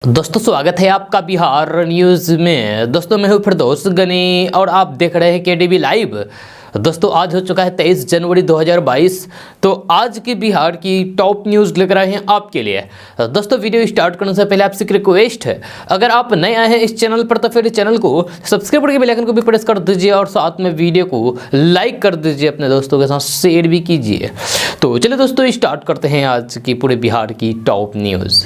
दोस्तों स्वागत है आपका बिहार न्यूज़ में। दोस्तों मैं हूं फिरदौस गनी और आप देख रहे हैं केडीबी लाइव। दोस्तों आज हो चुका है 23 जनवरी 2022। तो आज की बिहार की टॉप न्यूज़ लेकर आए हैं आपके लिए। दोस्तों वीडियो स्टार्ट करने से पहले आपसे एक रिक्वेस्ट है, अगर आप नए आए हैं इस चैनल पर तो फिर चैनल को सब्सक्राइब करके बेल आइकन को भी प्रेस कर दीजिए और साथ में वीडियो को लाइक कर दीजिए, अपने दोस्तों के साथ शेयर भी कीजिए। तो चलिए दोस्तों स्टार्ट करते हैं आज की पूरे बिहार की टॉप न्यूज़।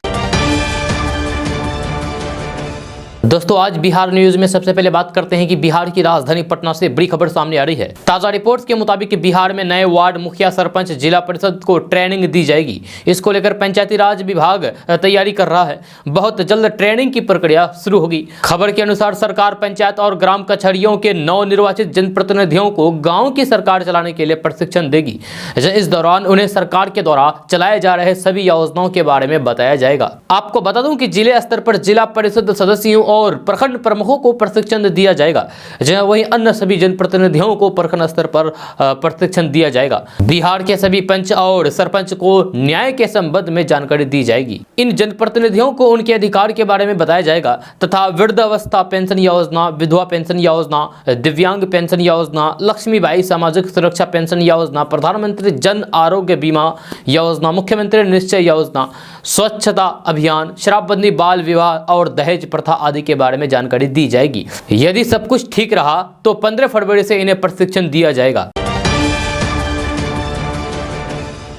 दोस्तों आज बिहार न्यूज में सबसे पहले बात करते हैं कि बिहार की राजधानी पटना से बड़ी खबर सामने आ रही है। ताजा रिपोर्ट्स के मुताबिक बिहार में नए वार्ड मुखिया, सरपंच, जिला परिषद को ट्रेनिंग दी जाएगी। इसको लेकर पंचायती राज विभाग तैयारी कर रहा है। बहुत जल्द ट्रेनिंग की प्रक्रिया शुरू होगी। खबर के अनुसार सरकार पंचायत और ग्राम कचहरियों के नवनिर्वाचित जनप्रतिनिधियों को गाँव की सरकार चलाने के लिए प्रशिक्षण देगी। इस दौरान उन्हें सरकार के द्वारा चलाए जा रहे सभी योजनाओं के बारे में बताया जाएगा। आपको बता दूं कि जिले स्तर पर जिला परिषद सदस्यों और प्रखंड प्रमुखों को प्रशिक्षण दिया जाएगा, जहां वहीं अन्य सभी जनप्रतिनिधियों को प्रखंड स्तर पर प्रशिक्षण दिया जाएगा। बिहार के सभी पंच और सरपंच को न्याय के संबंध में जानकारी दी जाएगी। इन जनप्रतिनिधियों को उनके अधिकार के बारे में बताया जाएगा तथा वृद्धावस्था पेंशन योजना, विधवा पेंशन योजना, दिव्यांग पेंशन योजना, लक्ष्मीबाई सामाजिक सुरक्षा पेंशन योजना, प्रधानमंत्री जन आरोग्य बीमा योजना, मुख्यमंत्री निश्चय योजना, स्वच्छता अभियान, शराबबंदी, बाल विवाह और दहेज प्रथा आदि के बारे में जानकारी दी जाएगी। यदि सब कुछ ठीक रहा तो 15 फरवरी से इन्हें प्रशिक्षण दिया जाएगा।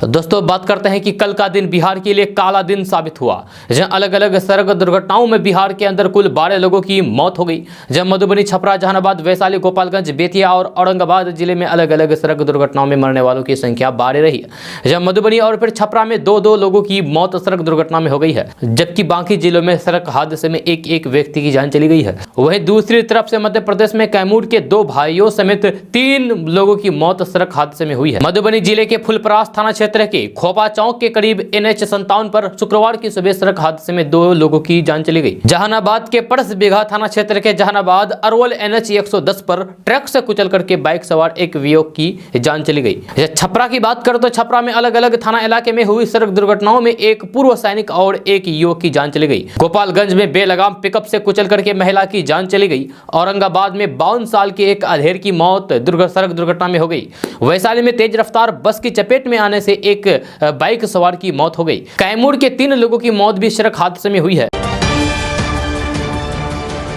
दोस्तों बात करते हैं कि कल का दिन बिहार के लिए काला दिन साबित हुआ, जहां अलग अलग सड़क दुर्घटनाओं में बिहार के अंदर कुल 12 लोगों की मौत हो गई। जहां मधुबनी, छपरा, जहानाबाद, वैशाली, गोपालगंज, बेतिया और औरंगाबाद जिले में अलग अलग सड़क दुर्घटनाओं में मरने वालों की संख्या 12 रही है। जहां मधुबनी और फिर छपरा में 2-2 लोगों की मौत सड़क दुर्घटना में हो गई है, जबकि बाकी जिलों में सड़क हादसे में एक व्यक्ति की जान चली गई है। वहीं दूसरी तरफ से मध्य प्रदेश में कैमूर के 2 भाइयों समेत 3 लोगों की मौत सड़क हादसे में हुई है। मधुबनी जिले के फुलपरास थाना क्षेत्र के खोपा चौक के करीब NH57 पर शुक्रवार की सुबह सड़क हादसे में 2 लोगों की जान चली गई। जहानाबाद के परस बिघा थाना क्षेत्र के जहानाबाद अरवल NH 110 पर ट्रक से कुचल करके बाइक सवार एक युवक की जान चली गई। छपरा की बात करें तो छपरा में अलग अलग थाना इलाके में हुई सड़क दुर्घटनाओं में एक पूर्व सैनिक और एक युवक की जान चली गई। गोपालगंज में बेलगाम पिकअप से कुचल करके महिला की जान चली गई। औरंगाबाद में 52 साल के एक अधेड़ की मौत सड़क दुर्घटना में हो गई। वैशाली में तेज रफ्तार बस की चपेट में आने से एक बाइक सवार की मौत हो गई। कैमूर के 3 लोगों की मौत भी सड़क हादसे में हुई है।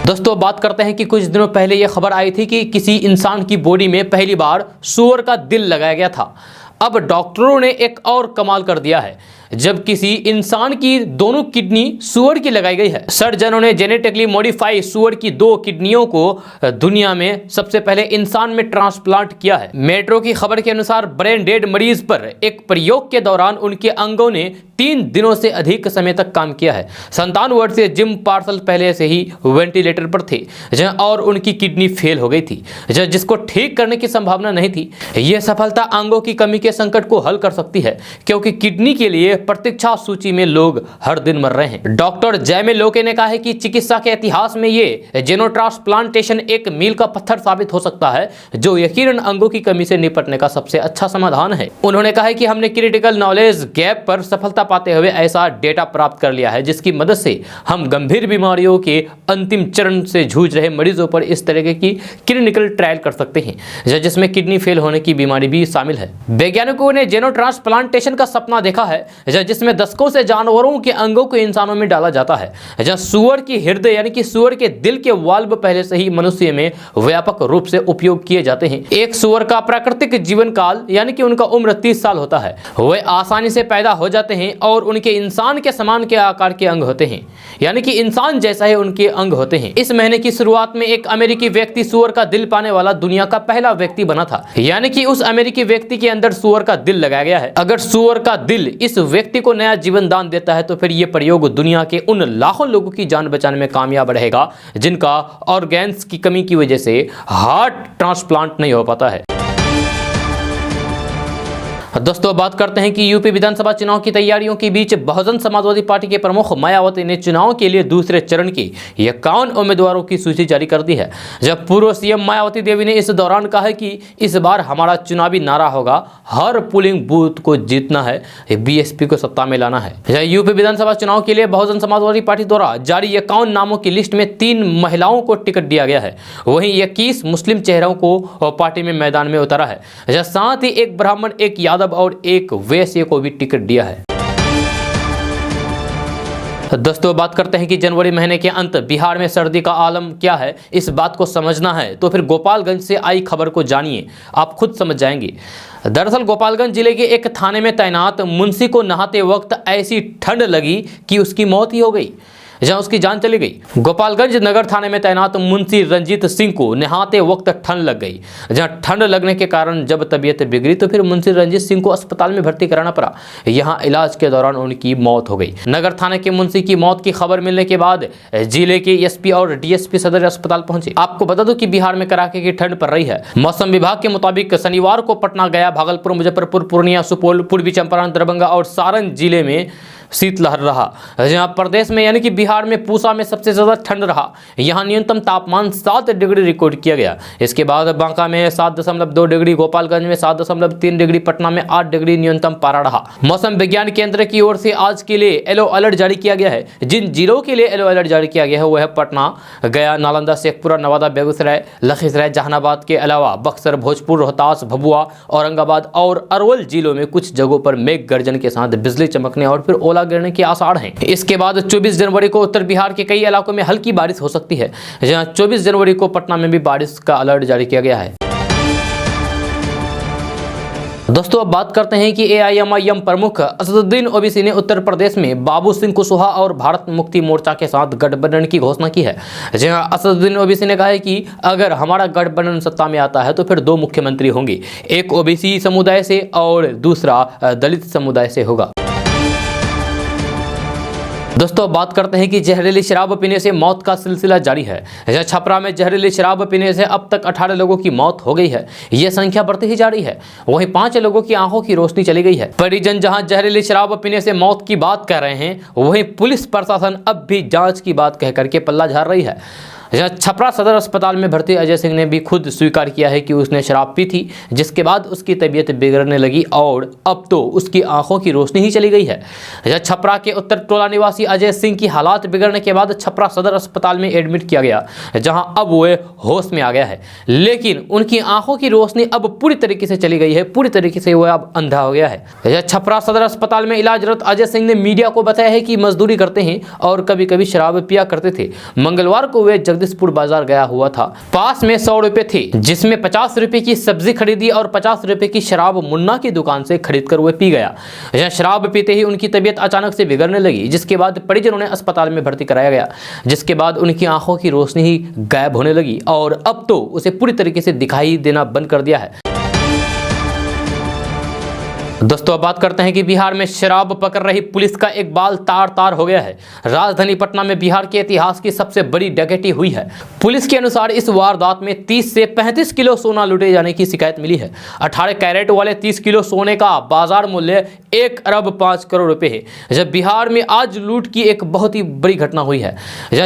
दोस्तों बात करते हैं कि कुछ दिनों पहले यह खबर आई थी कि किसी इंसान की बॉडी में पहली बार सूअर का दिल लगाया गया था। अब डॉक्टरों ने एक और कमाल कर दिया है, जब किसी इंसान की दोनों किडनी सूअर की लगाई गई है। सर्जनों ने जेनेटिकली मॉडिफाई सूअर की 2 किडनियों को दुनिया में सबसे पहले इंसान में ट्रांसप्लांट किया है। मेट्रो की खबर के अनुसार ब्रेन डेड मरीज पर एक प्रयोग के दौरान उनके अंगों ने 3 दिनों से अधिक समय तक काम किया है। 57 वर्षीय जिम पार्सल पहले से ही वेंटिलेटर पर थे और उनकी किडनी फेल हो गई थी, जिसको ठीक करने की संभावना नहीं थी। यह सफलता अंगों की कमी के संकट को हल कर सकती है, क्योंकि किडनी के लिए प्रतीक्षा सूची में लोग हर दिन मर रहे हैं। डॉक्टर जयमे लोके ने कहा है कि चिकित्सा के इतिहास में ये जेनो ट्रांसप्लांटेशन एक मील का पत्थर साबित हो सकता है, जो यकीनन अंगों की कमी से निपटने का सबसे अच्छा समाधान है। उन्होंने कहा है कि हमने क्रिटिकल नॉलेज गैप पर सफलता पाते हुए ऐसा डेटा प्राप्त कर लिया है, जिसकी मदद से हम गंभीर बीमारियों के अंतिम चरण से जूझ रहे मरीजों पर इस तरह की क्लिनिकल ट्रायल कर सकते हैं, जिसमें किडनी फेल होने की बीमारी भी शामिल है। वैज्ञानिकों ने जेनो ट्रांसप्लांटेशन का सपना देखा है, जिसमें दशकों से जानवरों के अंगों को इंसानों में डाला जाता है। जहां सूअर की हृदय यानी कि सूअर के दिल के वाल्व पहले से ही मनुष्य में व्यापक रूप से उपयोग किए जाते हैं। एक सूअर का प्राकृतिक जीवन काल यानी कि उनका उम्र 30 साल होता है। वे आसानी से पैदा हो जाते हैं और उनके इंसान के समान के आकार के अंग होते हैं, यानी कि इंसान जैसा ही उनके अंग होते हैं। इस महीने की शुरुआत में एक अमेरिकी व्यक्ति सूअर का दिल पाने वाला दुनिया का पहला व्यक्ति बना था, यानी कि उस अमेरिकी व्यक्ति के अंदर सूअर का दिल लगाया गया है। अगर सूअर का दिल इस व्यक्ति को नया जीवन दान देता है तो फिर यह प्रयोग दुनिया के उन लाखों लोगों की जान बचाने में कामयाब रहेगा, जिनका ऑर्गेन्स की कमी की वजह से हार्ट ट्रांसप्लांट नहीं हो पाता है। दोस्तों बात करते हैं कि यूपी विधानसभा चुनाव की तैयारियों के बीच बहुजन समाजवादी पार्टी के प्रमुख मायावती ने चुनाव के लिए दूसरे चरण की 51 उम्मीदवारों की सूची जारी कर दी है। जब पूर्व सीएम मायावती देवी ने इस दौरान कहा है कि इस बार हमारा चुनावी नारा होगा हर पोलिंग बूथ को जीतना है, बीएसपी को सत्ता में लाना है। यूपी विधानसभा चुनाव के लिए बहुजन समाजवादी पार्टी द्वारा जारी 51 नामों की लिस्ट में 3 महिलाओं को टिकट दिया गया है, वहीं 21 मुस्लिम चेहरों को पार्टी में मैदान में उतारा है। साथ ही एक ब्राह्मण, एक यादव और एक वैश्य को भी टिकट दिया है। दोस्तों बात करते हैं कि जनवरी महीने के अंत बिहार में सर्दी का आलम क्या है, इस बात को समझना है तो फिर गोपालगंज से आई खबर को जानिए, आप खुद समझ जाएंगे। दरअसल गोपालगंज जिले के एक थाने में तैनात मुंशी को नहाते वक्त ऐसी ठंड लगी कि उसकी मौत ही हो गई, जहां उसकी जान चली गई। गोपालगंज नगर थाने में तैनात मुंशी रंजीत सिंह को नहाते वक्त ठंड लग गई, जहां ठंड लगने के कारण जब तबीयत बिगड़ी तो फिर मुंशी रंजीत सिंह को अस्पताल में भर्ती कराना पड़ा। यहां इलाज के दौरान उनकी मौत हो गई। नगर थाने के मुंशी की मौत की खबर मिलने के बाद जिले के एसपी और डीएसपी सदर अस्पताल पहुंचे। आपको बता दूं कि बिहार में कड़ाके की ठंड पड़ रही है। मौसम विभाग के मुताबिक शनिवार को पटना, गया, भागलपुर, मुजफ्फरपुर, पूर्णिया, सुपौल, पूर्वी चंपारण, दरभंगा और सारण जिले में शीतलहर रहा। जहां प्रदेश में यानी कि बिहार में पूसा में सबसे ज्यादा ठंड रहा। यहां न्यूनतम तापमान 7 डिग्री रिकॉर्ड किया गया। इसके बाद बांका में 7.2 डिग्री, गोपालगंज में 7.3 डिग्री, पटना में 8 डिग्री न्यूनतम पारा रहा। मौसम विज्ञान केंद्र की ओर से आज के लिए येलो अलर्ट जारी किया गया है। जिन जिलों के लिए येलो अलर्ट जारी किया गया है वह है पटना, गया, नालंदा, शेखपुरा, नवादा, बेगूसराय, लखीसराय, जहानाबाद के अलावा बक्सर, भोजपुर, रोहतास, भभुआ, औरंगाबाद और अरवल जिलों में कुछ जगहों पर मेघ गर्जन के साथ बिजली चमकने और फिर ओला गिरने के आसार हैं। इसके बाद 24 जनवरी को उत्तर बिहार के कई इलाकों में हल्की बारिश हो सकती है। जहां 24 जनवरी को पटना में भी बारिश का अलर्ट जारी किया गया है। दोस्तों अब बात करते हैं कि एआईएमआईएम प्रमुख असदुद्दीन ओवैसी ने उत्तर प्रदेश में बाबू सिंह कुशवाहा और भारत मुक्ति मोर्चा के साथ गठबंधन की घोषणा की है। जहां असदुद्दीन ओवैसी ने कहा है कि अगर हमारा गठबंधन सत्ता में आता है तो फिर 2 मुख्यमंत्री होंगे, एक ओबीसी समुदाय से और दूसरा दलित समुदाय से होगा। दोस्तों बात करते हैं कि जहरीली शराब पीने से मौत का सिलसिला जारी है। छपरा में जहरीली शराब पीने से अब तक 18 लोगों की मौत हो गई है। यह संख्या बढ़ती ही जा रही है। वहीं 5 लोगों की आंखों की रोशनी चली गई है। परिजन जहां जहरीली शराब पीने से मौत की बात कर रहे हैं, वहीं पुलिस प्रशासन अब भी जांच की बात कह करके पल्ला झाड़ रही है। छपरा सदर अस्पताल में भर्ती अजय सिंह ने भी खुद स्वीकार किया है कि उसने शराब पी थी, जिसके बाद उसकी तबीयत बिगड़ने लगी और अब तो उसकी आंखों की रोशनी ही चली गई है। छपरा के उत्तर टोला निवासी अजय सिंह की हालात बिगड़ने के बाद छपरा सदर अस्पताल में एडमिट किया गया, जहां अब वो होश में आ गया है, लेकिन उनकी आंखों की रोशनी अब पूरी तरीके से चली गई है, पूरी तरीके से वह अब अंधा हो गया है। छपरा सदर अस्पताल में इलाजरत अजय सिंह ने मीडिया को बताया है कि मजदूरी करते हैं और कभी कभी शराब पिया करते थे। मंगलवार को वे जगदीशपुर बाजार गया हुआ था। पास में 100 रुपए थे, जिसमें 50 रुपए की सब्जी खरीदी और 50 रुपए की शराब मुन्ना की दुकान से खरीदकर वह पी गया। यह शराब पीते ही उनकी तबीयत अचानक से बिगड़ने लगी, जिसके बाद परिजनों ने अस्पताल में भर्ती कराया गया, जिसके बाद उनकी आंखों की रोशनी ही गायब होने लगी और अब तो उसे पूरी तरीके से दिखाई देना बंद कर दिया है। दोस्तों अब बात करते हैं कि बिहार में शराब पकड़ रही पुलिस का एक बाल तार तार हो गया है। राजधानी पटना में बिहार के इतिहास की सबसे बड़ी डकैती हुई है। पुलिस के अनुसार इस वारदात में 30 से 35 किलो सोना लूटे जाने की शिकायत मिली है। 18 कैरेट वाले 30 किलो सोने का बाजार मूल्य 1 अरब 5 करोड़ रुपए है। जब बिहार में आज लूट की एक बहुत ही बड़ी घटना हुई है।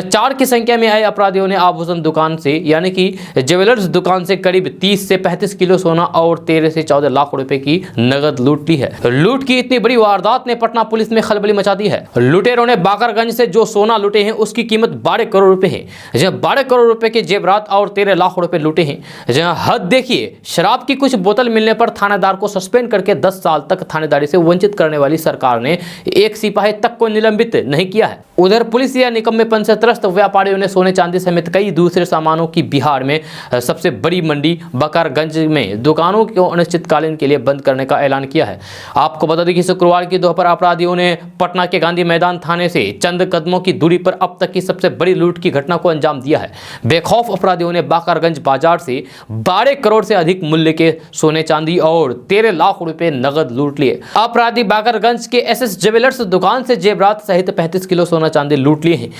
4 की संख्या में आए अपराधियों ने आभूषण दुकान से यानी कि ज्वेलर्स दुकान से करीब 30 से 35 किलो सोना और 13 से 14 लाख रुपए की नगद लूट ली है। लूट की इतनी बड़ी वारदात ने पटना पुलिस में खलबली मचा दी है। लुटेरों ने बाकरगंज से जो सोना लूटे हैं उसकी कीमत 12 करोड़ रुपए है। जहां 12 करोड़ रुपए के जेवरात और 13 लाख रुपए लूटे हैं। जहां हद देखिए, शराब की कुछ बोतल मिलने पर थानेदार को सस्पेंड करके 10 साल तक थानेदारी से वंचित करने वाली सरकार ने एक सिपाही तक को निलंबित नहीं किया है। उधर पुलिस या निकम्मेपन से त्रस्त व्यापारियों ने सोने चांदी समेत कई दूसरे सामानों की बिहार में सबसे बड़ी मंडी बकरगंज में दुकानों को अनिश्चितकालीन के लिए बंद करने का ऐलान किया है। आपको बता दें कि शुक्रवार की दोपहर अपराधियों ने पटना के गांधी मैदान थाने से चंद कदमों की दूरी पर अब तक की सबसे बड़ी लूट की घटना को अंजाम दिया है। बेखौफ अपराधियों ने बाकरगंज बाजार से 12 करोड़ से अधिक मूल्य के सोने चांदी और 13 लाख रुपए नगद लूट लिए। अपराधी बाकरगंज के एसएस ज्वेलर्स दुकान से जेवरात सहित 35 किलो सोना चांदी लूट लिए हैं।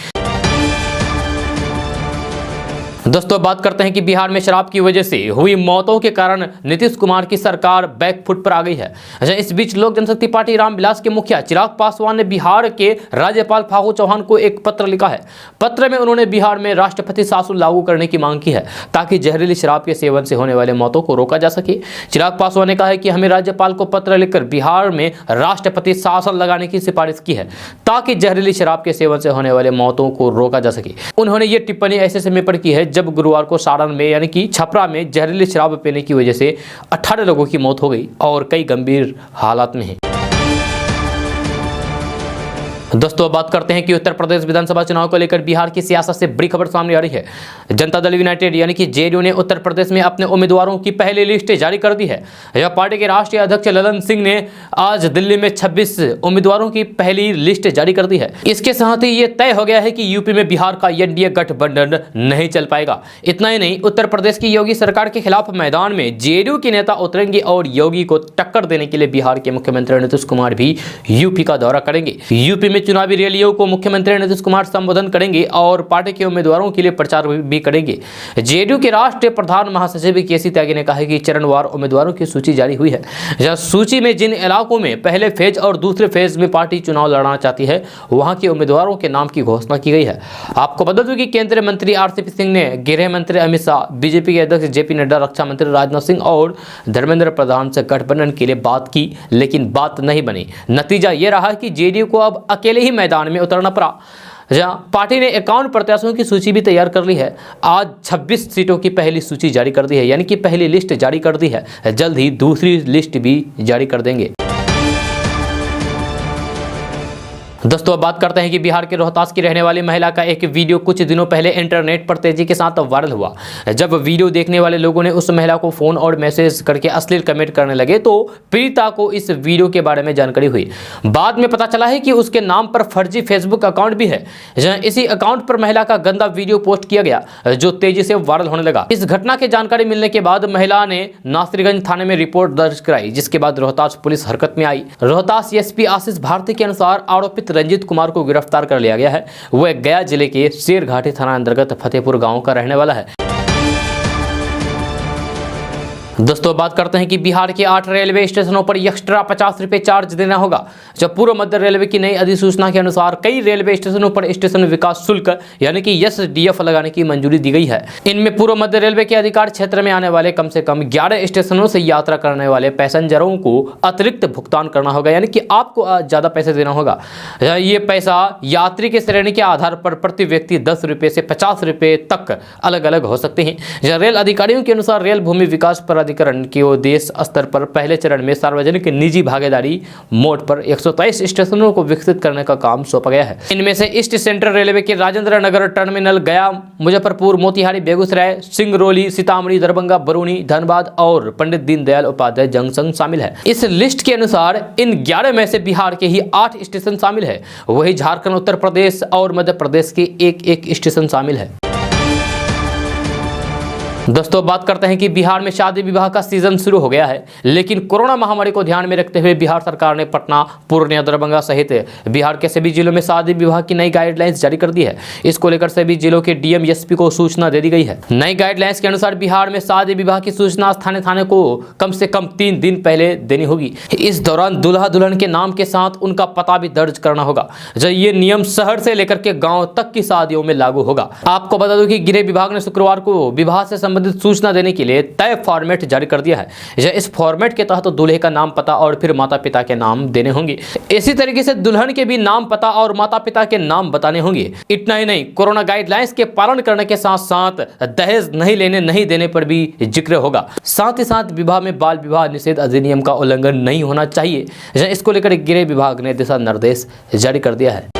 दोस्तों बात करते हैं कि बिहार में शराब की वजह से हुई मौतों के कारण नीतीश कुमार की सरकार बैकफुट पर आ गई है। अच्छा, इस बीच लोक जनशक्ति पार्टी रामविलास के मुखिया चिराग पासवान ने बिहार के राज्यपाल फागू चौहान को एक पत्र लिखा है। पत्र में उन्होंने बिहार में राष्ट्रपति शासन लागू करने की मांग की है ताकि जहरीली शराब के सेवन से होने वाले मौतों को रोका जा सके। चिराग पासवान ने कहा है कि हमें राज्यपाल को पत्र लिखकर बिहार में राष्ट्रपति शासन लगाने की सिफारिश की है ताकि जहरीली शराब के सेवन से होने वाले मौतों को रोका जा सके। उन्होंने ये टिप्पणी ऐसे समय पर की है जब गुरुवार को सारण में यानी कि छपरा में जहरीली शराब पीने की वजह से 18 लोगों की मौत हो गई और कई गंभीर हालात में हैं। दोस्तों बात करते हैं कि उत्तर प्रदेश विधानसभा चुनाव को लेकर बिहार की सियासत से बड़ी खबर सामने आ रही है। जनता दल यूनाइटेड यानी कि जेडीयू ने उत्तर प्रदेश में अपने उम्मीदवारों की पहली लिस्ट जारी कर दी है। यह पार्टी के राष्ट्रीय अध्यक्ष ललन सिंह ने आज दिल्ली में 26 उम्मीदवारों की पहली लिस्ट जारी कर दी है। इसके साथ ही ये तय हो गया है कि यूपी में बिहार का एनडीए गठबंधन नहीं चल पाएगा। इतना ही नहीं, उत्तर प्रदेश की योगी सरकार के खिलाफ मैदान में जेडीयू के नेता उतरेंगे और योगी को टक्कर देने के लिए बिहार के मुख्यमंत्री नीतीश कुमार भी यूपी का दौरा करेंगे। यूपी में चुनावी रैलियों को मुख्यमंत्री नीतीश कुमार संबोधन करेंगे और पार्टी के उम्मीदवारों के लिए प्रचार भी करेंगे। जेडीयू के राष्ट्रीय प्रधान महासचिव केसी त्यागी ने कहा है कि चरणवार उम्मीदवारों की सूची जारी हुई है। यह सूची में जिन इलाकों में पहले फेज और दूसरे फेज में पार्टी चुनाव लड़ना चाहती है वहां के उम्मीदवारों के नाम की घोषणा की गई है। आपको बता दूं कि केंद्रीय मंत्री आरसीपी सिंह ने गृह मंत्री अमित शाह, बीजेपी के अध्यक्ष जेपी नड्डा, रक्षा मंत्री राजनाथ सिंह और धर्मेंद्र प्रधान से गठबंधन के लिए बात की, लेकिन बात नहीं बनी। नतीजा यह रहा कि जेडीयू को अब अकेले ही मैदान में उतरना पड़ा। जहां पार्टी ने 51 प्रत्याशियों की सूची भी तैयार कर ली है। आज 26 सीटों की पहली सूची जारी कर दी है, यानी कि पहली लिस्ट जारी कर दी है। जल्द ही दूसरी लिस्ट भी जारी कर देंगे। दोस्तों अब बात करते हैं कि बिहार के रोहतास की रहने वाली महिला का एक वीडियो कुछ दिनों पहले इंटरनेट पर तेजी के साथ वायरल हुआ। जब वीडियो देखने वाले लोगों ने उस महिला को फोन और मैसेज करके अश्लील कमेंट करने लगे तो पीड़िता को इस वीडियो के बारे में जानकारी हुई। बाद में पता चला है कि उसके नाम पर फर्जी फेसबुक अकाउंट भी है, जहां इसी अकाउंट पर महिला का गंदा वीडियो पोस्ट किया गया जो तेजी से वायरल होने लगा। इस घटना की जानकारी मिलने के बाद महिला ने नासिरगंज थाने में रिपोर्ट दर्ज कराई, जिसके बाद रोहतास पुलिस हरकत में आई। रोहतास एसपी आशीष भारती के अनुसार आरोपित रंजीत कुमार को गिरफ्तार कर लिया गया है। वह गया जिले के शेरघाटी थाना अंतर्गत फतेहपुर गांव का रहने वाला है। दोस्तों बात करते हैं कि बिहार के 8 रेलवे स्टेशनों पर एक्स्ट्रा 50 रुपये चार्ज देना होगा। जब पूर्व मध्य रेलवे की नई अधिसूचना के अनुसार कई रेलवे स्टेशनों पर स्टेशन विकास शुल्क यानी कि एसडीएफ लगाने की मंजूरी दी गई है। इनमें पूर्व मध्य रेलवे के अधिकार क्षेत्र में आने वाले कम से कम 11 स्टेशनों से यात्रा करने वाले पैसेंजरों को अतिरिक्त भुगतान करना होगा, यानी कि आपको ज्यादा पैसे देना होगा। ये पैसा यात्री के श्रेणी के आधार पर प्रति व्यक्ति 10 रुपये से 50 रुपये तक अलग अलग हो सकते हैं। रेल अधिकारियों के अनुसार रेल भूमि विकास प्राधिकरण के देश स्तर पर पहले चरण में सार्वजनिक निजी भागीदारी मोड पर 123 स्टेशनों को विकसित करने का काम सौंपा गया है। इनमें से ईस्ट सेंट्रल रेलवे के राजेंद्र नगर टर्मिनल गया, मुजफ्फरपुर, मोतिहारी, बेगूसराय, सिंगरौली, सीतामढ़ी, दरभंगा, बरौनी, धनबाद और पंडित दीनदयाल उपाध्याय जंक्शन शामिल है। इस लिस्ट के अनुसार इन 11 में से बिहार के ही 8 स्टेशन शामिल है। वही झारखंड, उत्तर प्रदेश और मध्य प्रदेश के एक स्टेशन शामिल है। दोस्तों बात करते हैं कि बिहार में शादी विवाह का सीजन शुरू हो गया है, लेकिन कोरोना महामारी को ध्यान में रखते हुए बिहार सरकार ने पटना, पूर्णिया, दरभंगा सहित बिहार के सभी जिलों में शादी विवाह की नई गाइडलाइंस जारी कर दी है। इसको लेकर सभी जिलों के डीएम, एसपी को सूचना दे दी गई है। नई गाइडलाइंस के अनुसार बिहार में शादी विवाह की सूचना स्थानीय थाने को कम से कम 3 दिन पहले देनी होगी। इस दौरान दूल्हा दुल्हन के नाम के साथ उनका पता भी दर्ज करना होगा। ये नियम शहर से लेकर के गाँव तक की शादियों में लागू होगा। आपको बता दूं कि गृह विभाग ने शुक्रवार को विवाह से संबंधित सूचना देने के लिए तय फॉर्मेट जारी कर दिया है। इस फॉर्मेट के तहत दूल्हे का नाम, पता और फिर माता पिता के नाम देने होंगे। इसी तरीके से दुल्हन के भी नाम, पता और माता पिता के नाम बताने होंगे। इतना ही नहीं, कोरोना गाइडलाइंस के पालन करने के साथ साथ दहेज नहीं लेने, नहीं देने पर भी जिक्र होगा। साथ ही साथ विवाह में बाल विवाह निषेध अधिनियम का उल्लंघन नहीं होना चाहिए। इसको लेकर गृह विभाग ने दिशा निर्देश जारी कर दिया है।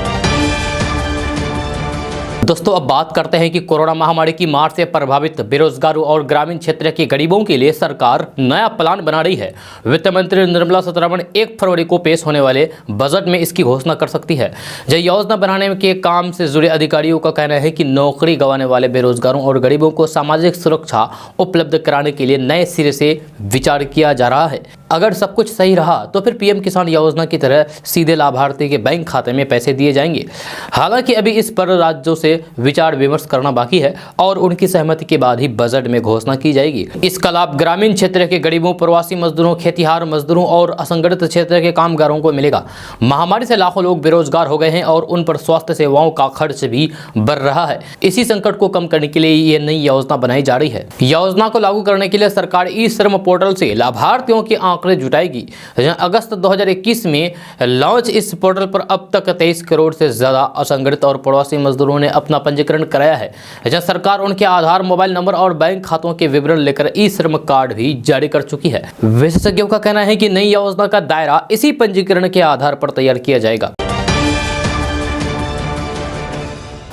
दोस्तों अब बात करते हैं कि कोरोना महामारी की मार से प्रभावित बेरोजगारों और ग्रामीण क्षेत्र के गरीबों के लिए सरकार नया प्लान बना रही है। वित्त मंत्री निर्मला सीतारमण 1 फरवरी को पेश होने वाले बजट में इसकी घोषणा कर सकती है। योजना बनाने के काम से जुड़े अधिकारियों का कहना है कि नौकरी गंवाने वाले बेरोजगारों और गरीबों को सामाजिक सुरक्षा उपलब्ध कराने के लिए नए सिरे से विचार किया जा रहा है। अगर सब कुछ सही रहा तो फिर पीएम किसान योजना की तरह सीधे लाभार्थी के बैंक खाते में पैसे दिए जाएंगे। हालांकि अभी इस पर राज्यों से विचार विमर्श करना बाकी है और उनकी सहमति के बाद ही बजट में घोषणा की जाएगी। इसका लाभ ग्रामीण क्षेत्र के गरीबों, प्रवासी मजदूरों, खेतीहार मजदूरों और असंगठित क्षेत्र के कामगारों को मिलेगा। महामारी से लाखों लोग बेरोजगार हो गए हैं और उन पर स्वास्थ्य सेवाओं का खर्च भी बढ़ रहा है। इसी संकट को कम करने के लिए ये नई योजना बनाई जा रही है। योजना को लागू करने के लिए सरकार ई श्रम पोर्टल से लाभार्थियों के आंकड़े जुटाएगी। अगस्त 2021 में लॉन्च इस पोर्टल पर अब तक 23 करोड़ से ज्यादा असंगठित और प्रवासी मजदूरों ने अपना पंजीकरण कराया है। जहां सरकार उनके आधार, मोबाइल नंबर और बैंक खातों के विवरण लेकर ई श्रम कार्ड भी जारी कर चुकी है। विशेषज्ञों का कहना है कि नई योजना का दायरा इसी पंजीकरण के आधार पर तैयार किया जाएगा।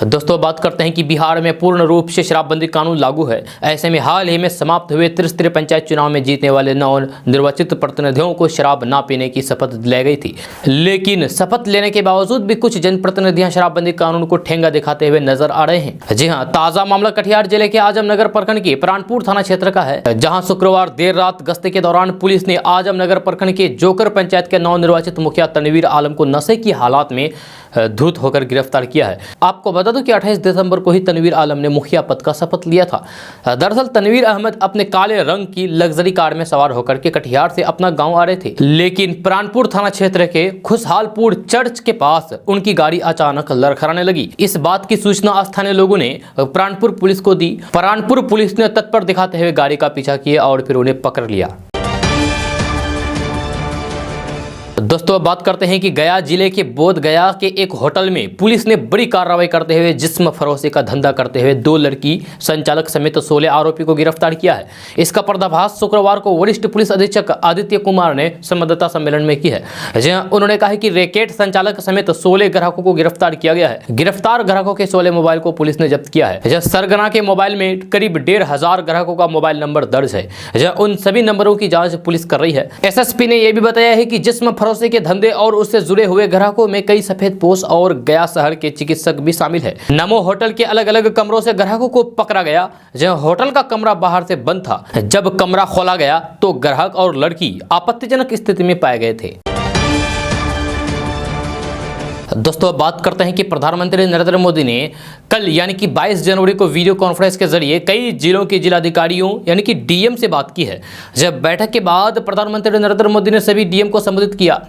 दोस्तों बात करते हैं कि बिहार में पूर्ण रूप से शराबबंदी कानून लागू है। ऐसे में हाल ही में समाप्त हुए त्रिस्तरीय पंचायत चुनाव में जीतने वाले नवनिर्वाचित प्रतिनिधियों को शराब न पीने की शपथ दिलाई गई थी, लेकिन शपथ लेने के बावजूद भी कुछ जनप्रतिनिधियां शराबबंदी कानून को ठेंगा दिखाते हुए नजर आ रहे हैं। जी हां, ताजा मामला कटिहार जिले के आजमनगर प्रखंड के प्राणपुर थाना क्षेत्र का है, जहां शुक्रवार देर रात गश्ती के दौरान पुलिस ने आजमनगर प्रखंड के जोकर पंचायत के नवनिर्वाचित मुखिया तनवीर आलम को नशे की हालात में धूत होकर गिरफ्तार किया है। आपको बता दूं कि 28 दिसंबर को ही तनवीर आलम ने मुखिया पद का शपथ लिया था। दरअसल तनवीर अहमद अपने काले रंग की लग्जरी कार में सवार होकर के कटिहार से अपना गांव आ रहे थे, लेकिन प्राणपुर थाना क्षेत्र के खुशहालपुर चर्च के पास उनकी गाड़ी अचानक लड़खड़ाने लगी। इस बात की सूचना स्थानीय लोगों ने प्राणपुर पुलिस को दी। प्राणपुर पुलिस ने तत्पर दिखाते हुए गाड़ी का पीछा किया और फिर उन्हें पकड़ लिया। दोस्तों अब बात करते हैं कि गया जिले के बोध गया के एक होटल में पुलिस ने बड़ी कार्रवाई करते हुए जिस्म फरोशी का धंधा करते हुए 2 लड़की संचालक समेत 16 आरोपी को गिरफ्तार किया है। इसका पर्दाफाश शुक्रवार को वरिष्ठ पुलिस अधीक्षक आदित्य कुमार ने संवाददाता सम्मेलन में की है। जहां उन्होंने कहा कि रैकेट संचालक समेत 16 ग्राहकों को गिरफ्तार किया गया है। गिरफ्तार ग्राहकों के 16 मोबाइल को पुलिस ने जब्त किया है। सरगना के मोबाइल में करीब 1500 ग्राहकों का मोबाइल नंबर दर्ज है। उन सभी नंबरों की जाँच पुलिस कर रही है। SSP ने यह भी बताया है कि जिस्म फरोशी के धंधे और उससे जुड़े हुए ग्राहकों में कई सफेदपोश और गया शहर के चिकित्सक भी शामिल है। नमो होटल के अलग अलग कमरों से ग्राहकों को पकड़ा गया। जहां होटल का कमरा बाहर से बंद था। जब कमरा खोला गया तो ग्राहक और लड़की आपत्तिजनक स्थिति में पाए गए थे। दोस्तों अब बात करते हैं कि प्रधानमंत्री नरेंद्र मोदी ने कल यानी कि 22 जनवरी को वीडियो कॉन्फ्रेंस के जरिए कई जिलों के जिलाधिकारियों यानी कि डीएम से बात की है। जब बैठक के बाद प्रधानमंत्री नरेंद्र मोदी ने सभी डीएम को संबोधित किया।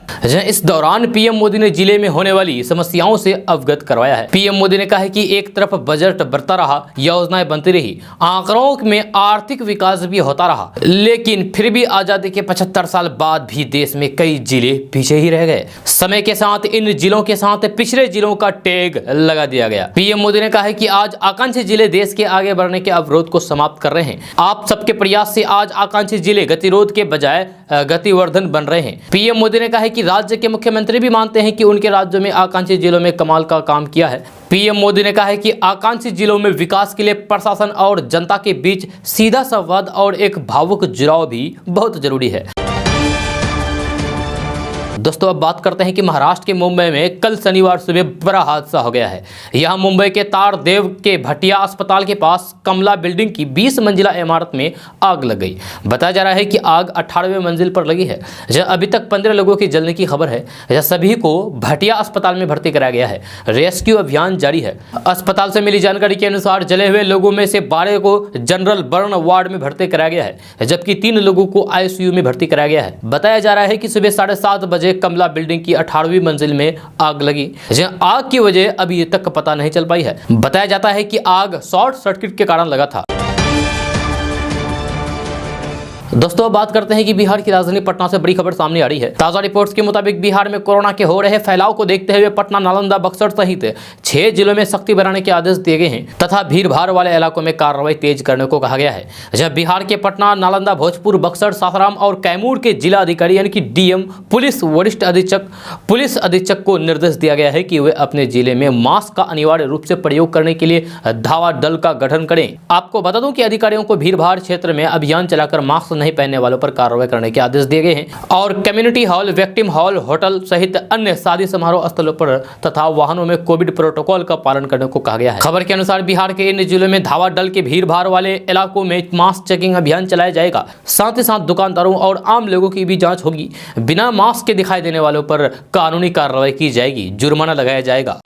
इस दौरान पीएम मोदी ने जिले में होने वाली समस्याओं से अवगत करवाया है। पीएम मोदी ने कहा कि एक तरफ बजट बढ़ता रहा, योजनाएं बनती रही, आंकड़ों में आर्थिक विकास भी होता रहा, लेकिन फिर भी आजादी के 75 साल बाद भी देश में कई जिले पीछे ही रह गए। समय के साथ इन जिलों के साथ पिछड़े जिलों का टैग लगा दिया गया। पीएम मोदी ने कहा है कि आज आकांक्षी जिले देश के आगे बढ़ने के अवरोध को समाप्त कर रहे हैं। आप सबके प्रयास से आज आकांक्षी जिले गतिरोध के बजाय गतिवर्धन बन रहे हैं। पीएम मोदी ने कहा है कि राज्य के मुख्यमंत्री भी मानते हैं कि उनके राज्यों में आकांक्षी जिलों में कमाल का काम किया है। पीएम मोदी ने कहा है कि आकांक्षी जिलों में विकास के लिए प्रशासन और जनता के बीच सीधा संवाद और एक भावुक जुड़ाव भी बहुत जरूरी है। दोस्तों अब बात करते हैं कि महाराष्ट्र के मुंबई में कल शनिवार सुबह बड़ा हादसा हो गया है। यहां मुंबई के तारदेव के भटिया अस्पताल के पास कमला बिल्डिंग की 20 मंजिला इमारत में आग लग गई। बताया जा रहा है कि आग 18वें मंजिल पर लगी है। अभी तक 15 लोगों की जलने की खबर है। सभी को भटिया अस्पताल में भर्ती कराया गया है। रेस्क्यू अभियान जारी है। अस्पताल से मिली जानकारी के अनुसार जले हुए लोगों में से 12 को जनरल बर्न वार्ड में भर्ती कराया गया है, जबकि 3 लोगों को ICU में भर्ती कराया गया है। बताया जा रहा है कि सुबह 7:30 बजे कमला बिल्डिंग की 18वीं मंजिल में आग लगी। आग की वजह अभी तक पता नहीं चल पाई है। बताया जाता है कि आग शॉर्ट सर्किट के कारण लगा था। दोस्तों अब बात करते हैं कि बिहार की राजधानी पटना से बड़ी खबर सामने आ रही है। ताजा रिपोर्ट्स के मुताबिक बिहार में कोरोना के हो रहे फैलाव को देखते हुए पटना, नालंदा, बक्सर सहित 6 जिलों में सख्ती बढ़ाने के आदेश दिए गए हैं तथा भीड़ भाड़ वाले इलाकों में कार्रवाई तेज करने को कहा गया है। जब बिहार के पटना, नालंदा, भोजपुर, बक्सर, सासाराम और कैमूर के जिला अधिकारी यानी कि डीएम, पुलिस वरिष्ठ अधीक्षक, पुलिस अधीक्षक को निर्देश दिया गया है कि वे अपने जिले में मास्क का अनिवार्य रूप से प्रयोग करने के लिए धावा दल का गठन करें। आपको बता दूं कि अधिकारियों को भीड़ भाड़ क्षेत्र में अभियान चलाकर मास्क नहीं पहनने वालों पर कार्रवाई करने के आदेश दिए गए हैं और community hall, victim hall, hotel सहित अन्य शादी समारोह स्थलों पर तथा वाहनों में कोविड प्रोटोकॉल का पालन करने को कहा गया है। खबर के अनुसार बिहार के इन जिलों में धावा डल के भीड़ भाड़ वाले इलाकों में मास्क चेकिंग अभियान चलाया जाएगा। साथ ही साथ दुकानदारों और आम लोगों की भी जांच होगी। बिना मास्क के दिखाई देने वालों पर कानूनी कार्रवाई की जाएगी, जुर्माना लगाया जाएगा।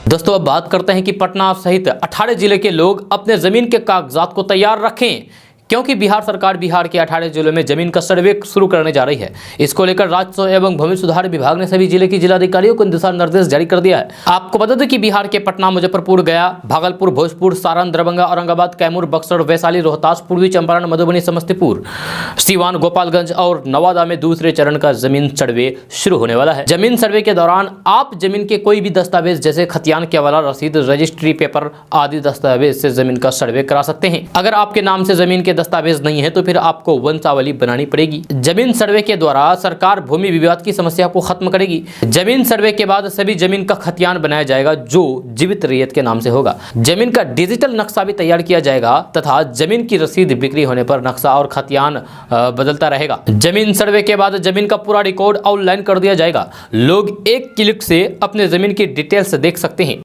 दोस्तों अब बात करते हैं कि पटना सहित 18 जिले के लोग अपने जमीन के कागजात को तैयार रखें, क्योंकि बिहार सरकार बिहार के 18 जिलों में जमीन का सर्वे शुरू करने जा रही है। इसको लेकर राजस्व एवं भूमि सुधार विभाग ने सभी जिले के जिलाधिकारियों को दिशा निर्देश जारी कर दिया है। आपको बता दें कि बिहार के पटना, मुजफ्फरपुर, गया, भागलपुर, भोजपुर, सारण, दरभंगा, औरंगाबाद, कैमूर, बक्सर, वैशाली, रोहतास, पूर्वी चंपारण, मधुबनी, समस्तीपुर, सीवान, गोपालगंज और नवादा में दूसरे चरण का जमीन सर्वे शुरू होने वाला है। जमीन सर्वे के दौरान आप जमीन के कोई भी दस्तावेज जैसे खतियान के हवाला, रसीद, रजिस्ट्री पेपर आदि दस्तावेज से जमीन का सर्वे करा सकते हैं। अगर आपके नाम से जमीन के दस्तावेज नहीं है तो फिर आपको वंशावली बनानी पड़ेगी। जमीन सर्वे के द्वारा सरकार भूमि विवाद की समस्या को खत्म करेगी। जमीन सर्वे के बाद सभी जमीन का खतियान बनाया जाएगा जो जीवित रैयत के नाम से होगा। जमीन का डिजिटल नक्शा भी तैयार किया जाएगा तथा जमीन की रसीद बिक्री होने पर नक्शा और खतियान बदलता रहेगा। जमीन सर्वे के बाद जमीन का पूरा रिकॉर्ड ऑनलाइन कर दिया जाएगा। लोग एक क्लिक से अपने जमीन की डिटेल्स देख सकते हैं।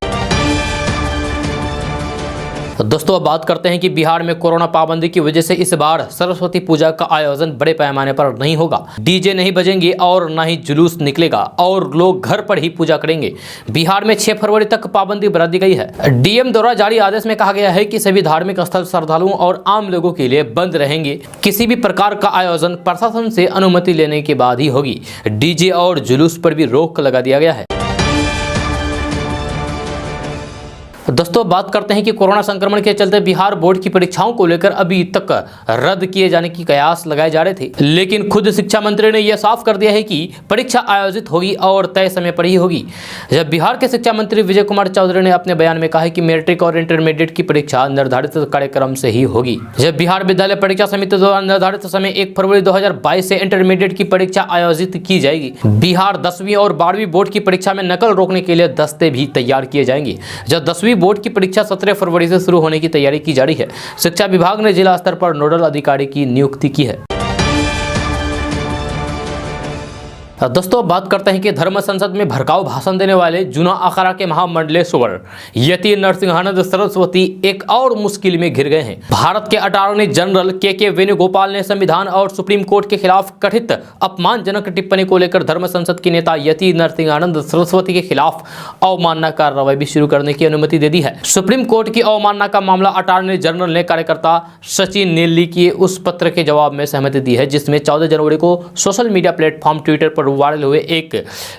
दोस्तों अब बात करते हैं कि बिहार में कोरोना पाबंदी की वजह से इस बार सरस्वती पूजा का आयोजन बड़े पैमाने पर नहीं होगा। डीजे नहीं बजेंगे और न ही जुलूस निकलेगा और लोग घर पर ही पूजा करेंगे। बिहार में 6 फरवरी तक पाबंदी बढ़ा दी गई है। डीएम द्वारा जारी आदेश में कहा गया है कि सभी धार्मिक स्थल श्रद्धालुओं और आम लोगों के लिए बंद रहेंगे। किसी भी प्रकार का आयोजन प्रशासन से अनुमति लेने के बाद ही होगी। डीजे और जुलूस पर भी रोक लगा दिया गया है। दोस्तों बात करते हैं कि कोरोना संक्रमण के चलते बिहार बोर्ड की परीक्षाओं को लेकर अभी तक रद्द किए जाने की कयास लगाए जा रहे थे, लेकिन खुद शिक्षा मंत्री ने यह साफ कर दिया है कि परीक्षा आयोजित होगी और तय समय पर ही होगी। जब बिहार के शिक्षा मंत्री विजय कुमार चौधरी ने अपने बयान में कहा है कि मैट्रिक और इंटरमीडिएट की परीक्षा निर्धारित कार्यक्रम से ही होगी। जब बिहार विद्यालय परीक्षा समिति द्वारा निर्धारित समय 1 फरवरी 2022 से इंटरमीडिएट की परीक्षा आयोजित की जाएगी। बिहार 10वीं और 12वीं बोर्ड की परीक्षा में नकल रोकने के लिए दस्ते भी तैयार किए जाएंगे। जब 10वीं बोर्ड की परीक्षा 17 फरवरी से शुरू होने की तैयारी की जा रही है। शिक्षा विभाग ने जिला स्तर पर नोडल अधिकारी की नियुक्ति की है। दोस्तों बात करते हैं कि धर्म संसद में भड़काऊ भाषण देने वाले जूना अखाड़ा के महामंडलेश्वर यति नरसिंहानंद सरस्वती एक और मुश्किल में घिर गए हैं। भारत के अटॉर्नी जनरल के वेणुगोपाल ने संविधान और सुप्रीम कोर्ट के खिलाफ कथित अपमानजनक टिप्पणी को लेकर धर्म संसद के नेता यति नरसिंहानंद सरस्वती के खिलाफ अवमानना कार्रवाई भी शुरू करने की अनुमति दे दी है। सुप्रीम कोर्ट की अवमानना का मामला अटॉर्नी जनरल ने कार्यकर्ता सचिन नेल्ली के उस पत्र के जवाब में सहमति दी है जिसमें 14 जनवरी को सोशल मीडिया प्लेटफॉर्म ट्विटर पर वायरल हुए एक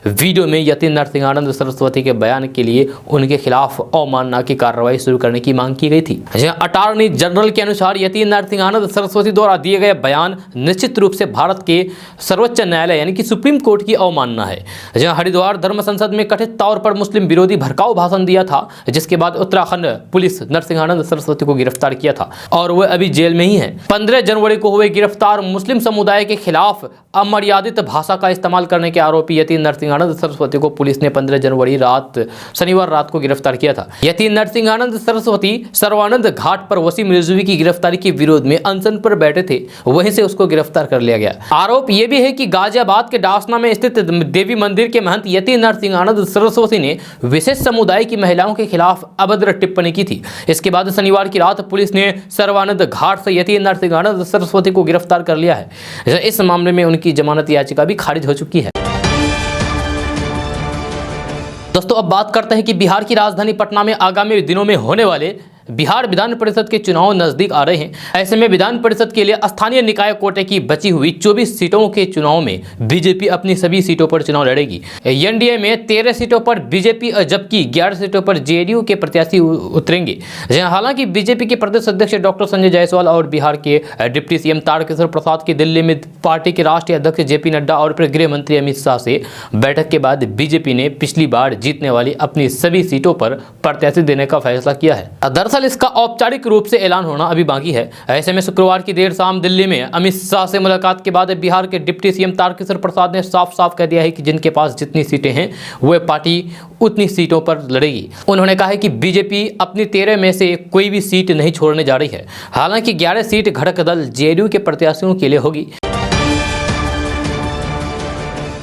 वीडियो में यति नरसिंहानंद सरस्वती के बयान के लिए उनके खिलाफ अवमानना की कार्रवाई शुरू करने की मांग की गई थी। अटॉर्नी जनरल के अनुसार यति नरसिंहानंद सरस्वती द्वारा दिए गए बयान निश्चित रूप से भारत के सर्वोच्च न्यायालय यानी कि सुप्रीम कोर्ट की अवमानना है। जहां हरिद्वार धर्म संसद में कथित तौर पर मुस्लिम विरोधी भड़काऊ भाषण दिया था, जिसके बाद उत्तराखंड पुलिस नरसिंहानंद सरस्वती को गिरफ्तार किया था और वह अभी जेल में ही है। 15 जनवरी को हुए गिरफ्तार मुस्लिम समुदाय के खिलाफ अमर्यादित भाषा का इस्तेमाल करने के आरोपी यति नरसिंहानंद सरस्वती को पुलिस ने 15 जनवरी शनिवार रात को गिरफ्तार किया था। यति नरसिंहानंद सरस्वती सर्वानंद घाट पर वसीम रिजवी की गिरफ्तारी के विरोध में अनशन पर बैठे थे, वहीं से उसको गिरफ्तार कर लिया गया। आरोप यह भी है कि गाजियाबाद के डासना में स्थित देवी मंदिर के महंत यति नरसिंहानंद सरस्वती ने विशेष समुदाय की महिलाओं के खिलाफ अभद्र टिप्पणी की थी। इसके बाद शनिवार की रात पुलिस ने सर्वानंद घाट से यति नरसिंहानंद सरस्वती को गिरफ्तार कर लिया है। इस मामले में उनकी जमानत याचिका भी खारिज हो चुकी है। दोस्तों अब बात करते हैं कि बिहार की राजधानी पटना में आगामी दिनों में होने वाले बिहार विधान परिषद के चुनाव नजदीक आ रहे हैं। ऐसे में विधान परिषद के लिए स्थानीय निकाय कोटे की बची हुई 24 सीटों के चुनाव में बीजेपी अपनी सभी सीटों पर चुनाव लड़ेगी। एनडीए में 13 सीटों पर बीजेपी जबकि 11 सीटों पर जेडीयू के प्रत्याशी उतरेंगे। हालांकि बीजेपी के प्रदेश अध्यक्ष डॉक्टर संजय जायसवाल और बिहार के डिप्टी सीएम तारकिशोर प्रसाद की दिल्ली में पार्टी के राष्ट्रीय अध्यक्ष जेपी नड्डा और फिर गृह मंत्री अमित शाह से बैठक के बाद बीजेपी ने पिछली बार जीतने वाली अपनी सभी सीटों पर प्रत्याशी देने का फैसला किया है। दरअसल दरअसल इसका औपचारिक रूप से ऐलान होना अभी बाकी है। ऐसे में शुक्रवार की देर शाम दिल्ली में अमित शाह से मुलाकात के बाद बिहार के डिप्टी सीएम तारकिशोर प्रसाद ने साफ साफ कह दिया है कि जिनके पास जितनी सीटें हैं वह पार्टी उतनी सीटों पर लड़ेगी। उन्होंने कहा है कि बीजेपी अपनी 13 में से कोई भी सीट नहीं छोड़ने जा रही है। हालांकि 11 सीट घटक दल जेडीयू के प्रत्याशियों के लिए होगी।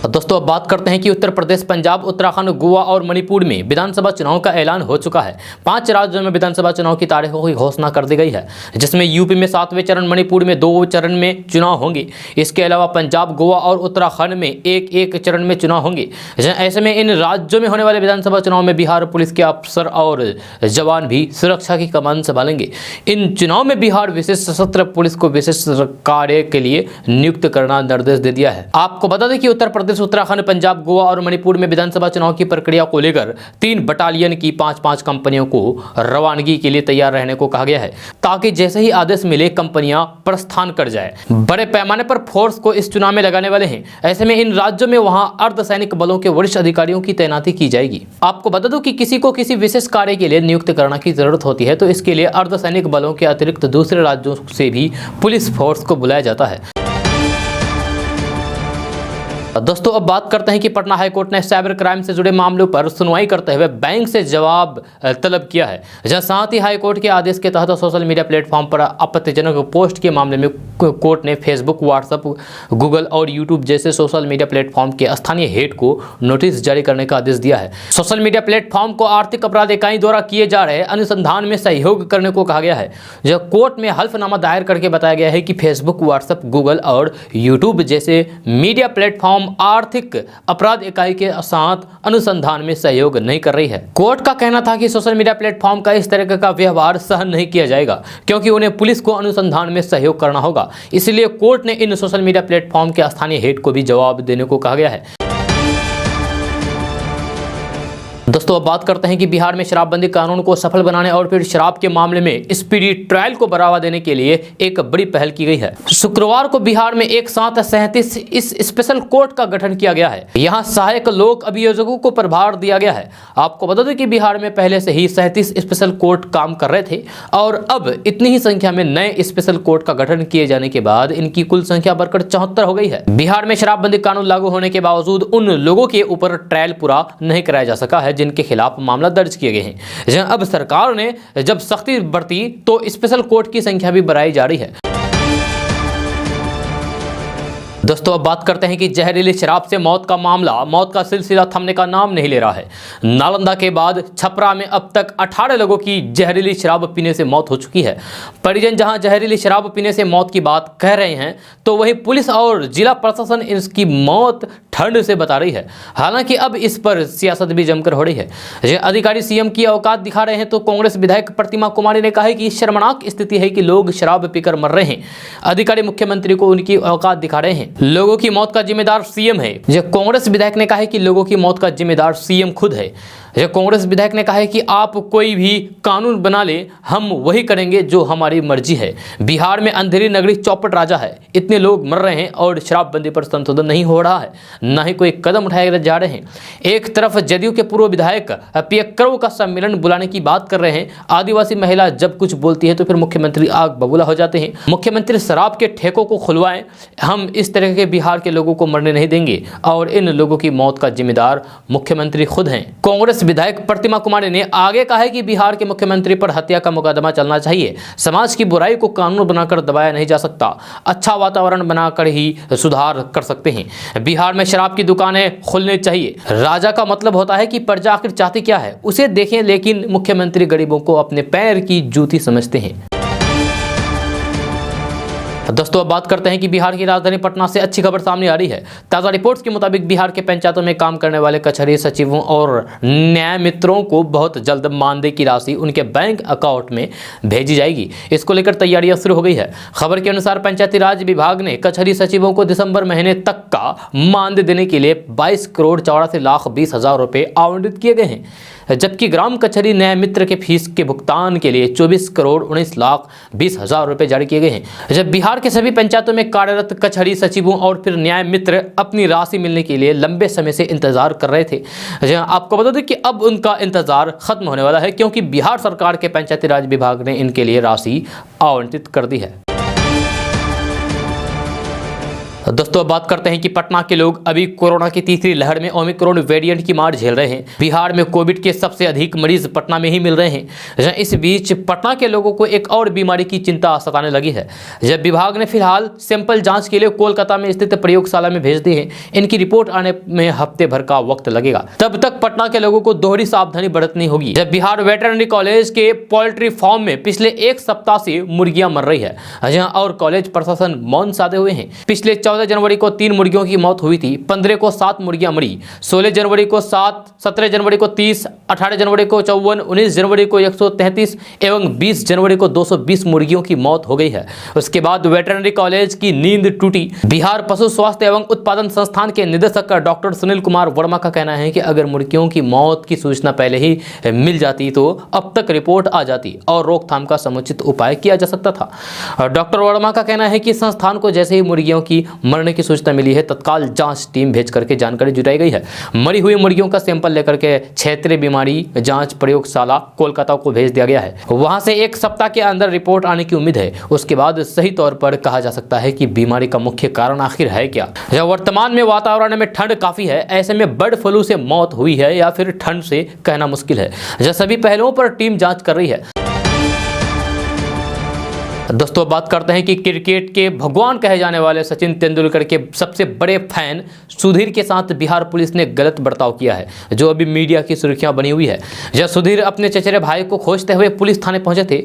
दोस्तों अब बात करते हैं कि उत्तर प्रदेश, पंजाब, उत्तराखंड, गोवा और मणिपुर में विधानसभा चुनाव का ऐलान हो चुका है। 5 राज्यों में विधानसभा चुनाव की तारीखों की घोषणा कर दी गई है, जिसमें यूपी में 7वें चरण, मणिपुर में 2 चरण में चुनाव होंगे। इसके अलावा पंजाब, गोवा और उत्तराखंड में एक चरण में चुनाव होंगे। ऐसे में इन राज्यों में होने वाले विधानसभा चुनाव में बिहार पुलिस के अफसर और जवान भी सुरक्षा की कमान संभालेंगे। इन चुनाव में बिहार विशेष सशस्त्र पुलिस को विशेष कार्य के लिए नियुक्त करना निर्देश दे दिया है। आपको बता दें कि उत्तर प्रदेश, उत्तराखंड, पंजाब, गोवा और मणिपुर में विधानसभा चुनाव की प्रक्रिया को लेकर 3 बटालियन की 5-5 कंपनियों को रवानगी के लिए तैयार रहने को कहा गया है, ताकि जैसे ही आदेश मिले कंपनियां प्रस्थान कर जाए। बड़े पैमाने पर फोर्स को इस चुनाव में लगाने वाले हैं। ऐसे में इन राज्यों में वहां अर्धसैनिक बलों के वरिष्ठ अधिकारियों की तैनाती की जाएगी। आपको बता दूं कि किसी को किसी विशेष कार्य के लिए नियुक्त करने की जरूरत होती है तो इसके लिए अर्धसैनिक बलों के अतिरिक्त दूसरे राज्यों से भी पुलिस फोर्स को बुलाया जाता है। दोस्तों अब बात करते हैं कि पटना हाईकोर्ट ने साइबर क्राइम से जुड़े मामलों पर सुनवाई करते हुए बैंक से जवाब तलब किया है। जहां साथ ही हाईकोर्ट के आदेश के तहत सोशल मीडिया प्लेटफॉर्म पर आपत्तिजनक पोस्ट के मामले में कोर्ट ने फेसबुक, व्हाट्सएप, गूगल और यूट्यूब जैसे सोशल मीडिया प्लेटफॉर्म के स्थानीय हेड को नोटिस जारी करने का आदेश दिया है। सोशल मीडिया प्लेटफॉर्म को आर्थिक अपराध इकाई द्वारा किए जा रहे अनुसंधान में सहयोग करने को कहा गया है। जब कोर्ट में हल्फनामा दायर करके बताया गया है कि फेसबुक, व्हाट्सएप, गूगल और यूट्यूब जैसे मीडिया प्लेटफॉर्म आर्थिक अपराध इकाई के साथ अनुसंधान में सहयोग नहीं कर रही है। कोर्ट का कहना था कि सोशल मीडिया प्लेटफॉर्म का इस तरह का व्यवहार सहन नहीं किया जाएगा, क्योंकि उन्हें पुलिस को अनुसंधान में सहयोग करना होगा। इसलिए कोर्ट ने इन सोशल मीडिया प्लेटफॉर्म के स्थानीय हेड को भी जवाब देने को कहा गया है। दोस्तों अब बात करते हैं कि बिहार में शराबबंदी कानून को सफल बनाने और फिर शराब के मामले में स्पीडी ट्रायल को बढ़ावा देने के लिए एक बड़ी पहल की गई है। शुक्रवार को बिहार में एक साथ 37 इस स्पेशल कोर्ट का गठन किया गया है। यहां सहायक लोक अभियोजकों को प्रभार दिया गया है। आपको बता दें कि बिहार में पहले से ही 37 स्पेशल कोर्ट काम कर रहे थे और अब इतनी ही संख्या में नए स्पेशल कोर्ट का गठन किए जाने के बाद इनकी कुल संख्या बढ़कर 74 हो गई है। बिहार में शराबबंदी कानून लागू होने के बावजूद उन लोगों के ऊपर ट्रायल पूरा नहीं कराया जा सका है जिनके खिलाफ मामला दर्ज किए गए हैं। अब सरकार ने जब सख्ती बरती तो स्पेशल कोर्ट की संख्या भी बढ़ाई जा रही है। दोस्तों अब बात करते हैं कि जहरीली शराब से मौत का मामला, मौत का सिलसिला थमने का नाम नहीं ले रहा है। नालंदा के बाद छपरा में अब तक 18 लोगों की जहरीली शराब पीने से मौत हो चुकी है। परिजन जहां जहरीली शराब पीने से मौत की बात कह रहे हैं तो वहीं पुलिस और जिला प्रशासन इसकी मौत ठंड से बता रही है। हालांकि अब इस पर सियासत भी जमकर हो रही है। अधिकारी सीएम की औकात दिखा रहे हैं तो कांग्रेस विधायक प्रतिमा कुमारी ने कहा है कि शर्मनाक स्थिति है कि लोग शराब पीकर मर रहे हैं। अधिकारी मुख्यमंत्री को उनकी औकात दिखा रहे हैं। लोगों की मौत का जिम्मेदार सीएम है। कांग्रेस विधायक ने कहा है कि लोगों की मौत का जिम्मेदार सीएम खुद है। कांग्रेस विधायक ने कहा है कि आप कोई भी कानून बना ले, हम वही करेंगे जो हमारी मर्जी है। बिहार में अंधेरी नगरी चौपट राजा है। इतने लोग मर रहे हैं और शराबबंदी पर संशोधन नहीं हो रहा है, न ही कोई कदम उठाए जा रहे हैं। एक तरफ जदयू के पूर्व विधायक पियक्करों का सम्मेलन बुलाने की बात कर रहे हैं। आदिवासी महिला जब कुछ बोलती है तो फिर मुख्यमंत्री आग बबूला हो जाते हैं। मुख्यमंत्री शराब के ठेकों को खुलवाएं, हम इस तरह के बिहार के लोगों को मरने नहीं देंगे और इन लोगों की मौत का जिम्मेदार मुख्यमंत्री खुद हैं। कांग्रेस विधायक प्रतिमा कुमारी ने आगे कहा है कि बिहार के मुख्यमंत्री पर हत्या का मुकदमा चलना चाहिए। समाज की बुराई को कानून बनाकर दबाया नहीं जा सकता, अच्छा वातावरण बनाकर ही सुधार कर सकते हैं। बिहार में शराब की दुकानें खुलने चाहिए। राजा का मतलब होता है कि प्रजा आखिर चाहती क्या है उसे देखें, लेकिन मुख्यमंत्री गरीबों को अपने पैर की जूती समझते हैं। दोस्तों अब बात करते हैं कि बिहार की राजधानी पटना से अच्छी खबर सामने आ रही है। ताज़ा रिपोर्ट्स के मुताबिक बिहार के पंचायतों में काम करने वाले कचहरी सचिवों और न्याय मित्रों को बहुत जल्द मानदेय की राशि उनके बैंक अकाउंट में भेजी जाएगी। इसको लेकर तैयारियां शुरू हो गई है। खबर के अनुसार पंचायती राज विभाग ने कचहरी सचिवों को दिसंबर महीने तक का मानदेय देने के लिए 22 करोड़ 84 लाख 20 हजार रुपये आवंटित किए गए हैं। जबकि ग्राम कचहरी न्याय मित्र के फीस के भुगतान के लिए 24,19,20,000 रुपए जारी किए गए हैं। जब बिहार के सभी पंचायतों में कार्यरत कचहरी सचिवों और फिर न्याय मित्र अपनी राशि मिलने के लिए लंबे समय से इंतजार कर रहे थे। आपको बता दें कि अब उनका इंतजार खत्म होने वाला है, क्योंकि बिहार सरकार के पंचायती राज विभाग ने इनके लिए राशि आवंटित कर दी है। दोस्तों अब बात करते हैं कि पटना के लोग अभी कोरोना की तीसरी लहर में ओमिक्रॉन वेरिएंट की मार झेल रहे हैं। बिहार में कोविड के सबसे अधिक मरीज पटना में ही मिल रहे हैं। इस बीच पटना के लोगों को एक और बीमारी की चिंता सताने लगी है। जब विभाग ने फिलहाल सैंपल जांच के लिए कोलकाता में स्थित प्रयोगशाला में भेज दी है। इनकी रिपोर्ट आने में हफ्ते भर का वक्त लगेगा। तब तक पटना के लोगों को दोहरी सावधानी बरतनी होगी। जब बिहार वेटरनरी कॉलेज के पोल्ट्री फार्म में पिछले एक सप्ताह से मुर्गियां मर रही है और कॉलेज प्रशासन मौन साधे हुए हैं। पिछले 14 जनवरी को 3 मुर्गियों की मौत हुई थी, 15 को 7 मुर्गियां मरी, 16 जनवरी को 7, 17 जनवरी को 30, 18 जनवरी को 54, 19 जनवरी को 133 एवं 20 जनवरी को 220 मुर्गियों की मौत हो गई है। उसके बाद वेटरनरी कॉलेज की नींद टूटी। बिहार पशु स्वास्थ्य एवं उत्पादन संस्थान के निदेशक डॉक्टर सुनील कुमार वर्मा का कहना है कि अगर मुर्गियों की मौत की सूचना पहले ही मिल जाती तो अब तक रिपोर्ट आ जाती और रोकथाम का समुचित उपाय किया जा सकता था। डॉक्टर वर्मा का कहना है कि संस्थान को जैसे ही मुर्गियों की मरने की सूचना मिली है, तत्काल जांच टीम भेज करके जानकारी जुटाई गई है। मरी हुई मुर्गियों का सैंपल लेकर के क्षेत्रीय बीमारी जांच प्रयोगशाला कोलकाता को भेज दिया गया है। वहां से एक सप्ताह के अंदर रिपोर्ट आने की उम्मीद है। उसके बाद सही तौर पर कहा जा सकता है कि बीमारी का मुख्य कारण आखिर है क्या। वर्तमान में वातावरण में ठंड काफी है, ऐसे में बर्ड फ्लू से मौत हुई है या फिर ठंड से कहना मुश्किल है। सभी पहलुओं पर टीम जांच कर रही है। दोस्तों बात करते हैं कि क्रिकेट के भगवान कहे जाने वाले सचिन तेंदुलकर के सबसे बड़े फैन सुधीर के साथ बिहार पुलिस ने गलत बर्ताव किया है, जो अभी मीडिया की सुर्खियां बनी हुई है। जब सुधीर अपने चचेरे भाई को खोजते हुए पुलिस थाने पहुंचे थे,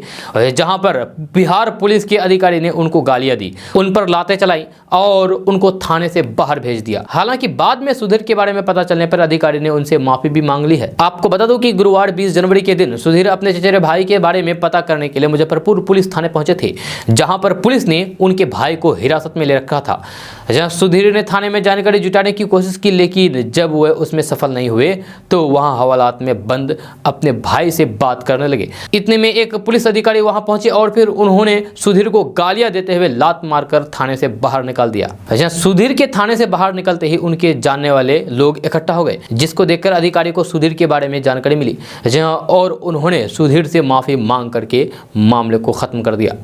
जहां पर बिहार पुलिस के अधिकारी ने उनको गालियां दी, उन पर लातें चलाई और उनको थाने से बाहर भेज दिया। हालांकि बाद में सुधीर के बारे में पता चलने पर अधिकारी ने उनसे माफी भी मांग ली है। आपको बता दूं कि गुरुवार 20 जनवरी के दिन सुधीर अपने चचेरे भाई के बारे में पता करने के लिए मुजफ्फरपुर पुलिस थाने पहुंचे थे, जहां पर पुलिस ने उनके भाई को हिरासत में ले रखा था। जहां सुधीर ने थाने में जानकारी जुटाने की कोशिश की, लेकिन जब वह उसमें सफल नहीं हुए तो वहां हवालात में बंद अपने भाई से बात करने लगे। इतने में एक पुलिस अधिकारी वहां पहुंचे और फिर उन्होंने सुधीर को गालियां देते हुए लात मारकर थाने से बाहर निकाल दिया। जहां सुधीर के थाने से बाहर निकलते ही उनके जानने वाले लोग इकट्ठा हो गए, जिसको देखकर अधिकारी को सुधीर के बारे में जानकारी मिली और उन्होंने सुधीर से माफी मांग करके मामले को खत्म कर दिया।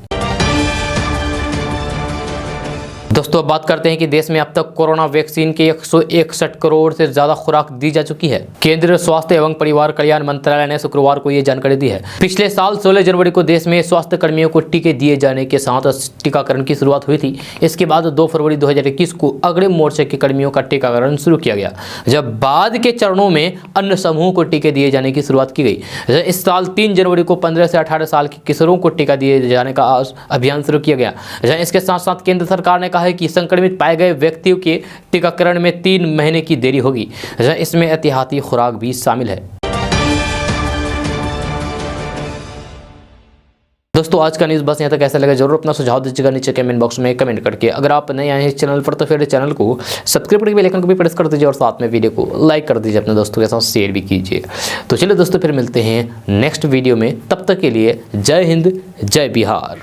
दोस्तों अब बात करते हैं कि देश में अब तक कोरोना वैक्सीन के 161 करोड़ से ज्यादा खुराक दी जा चुकी है। केंद्रीय स्वास्थ्य एवं परिवार कल्याण मंत्रालय ने शुक्रवार को यह जानकारी दी है। पिछले साल 16 जनवरी को देश में स्वास्थ्य कर्मियों को टीके दिए जाने के साथ टीकाकरण की शुरुआत हुई थी। इसके बाद 2 फरवरी 2021 को अग्रिम मोर्चे के कर्मियों का टीकाकरण शुरू किया गया, जब बाद के चरणों में अन्य समूहों को टीके दिए जाने की शुरुआत की गई। इस साल 3 जनवरी को 15 से 18 साल के किशोरों को टीका दिए जाने का अभियान शुरू किया गया। इसके साथ साथ केंद्र सरकार ने कहा है कि संक्रमित पाए गए व्यक्तियों के टीकाकरण में 3 महीने की देरी होगी। इसमें एहतियाती खुराक भी शामिल है। दोस्तों आज का न्यूज़ बस यहाँ तक। कैसा लगा जरूर अपना सुझाव दीजिएगा नीचे कमेंट बॉक्स में कमेंट करके। अगर आप नए आए हैं इस चैनल पर तो फिर चैनल को सब्सक्राइब करके बेल आइकन को भी प्रेस कर दीजिए और साथ में वीडियो को लाइक कर दीजिए, अपने दोस्तों के साथ शेयर भी कीजिए। तो चलिए दोस्तों फिर मिलते हैं नेक्स्ट वीडियो में, तब तक के लिए जय हिंद जय बिहार।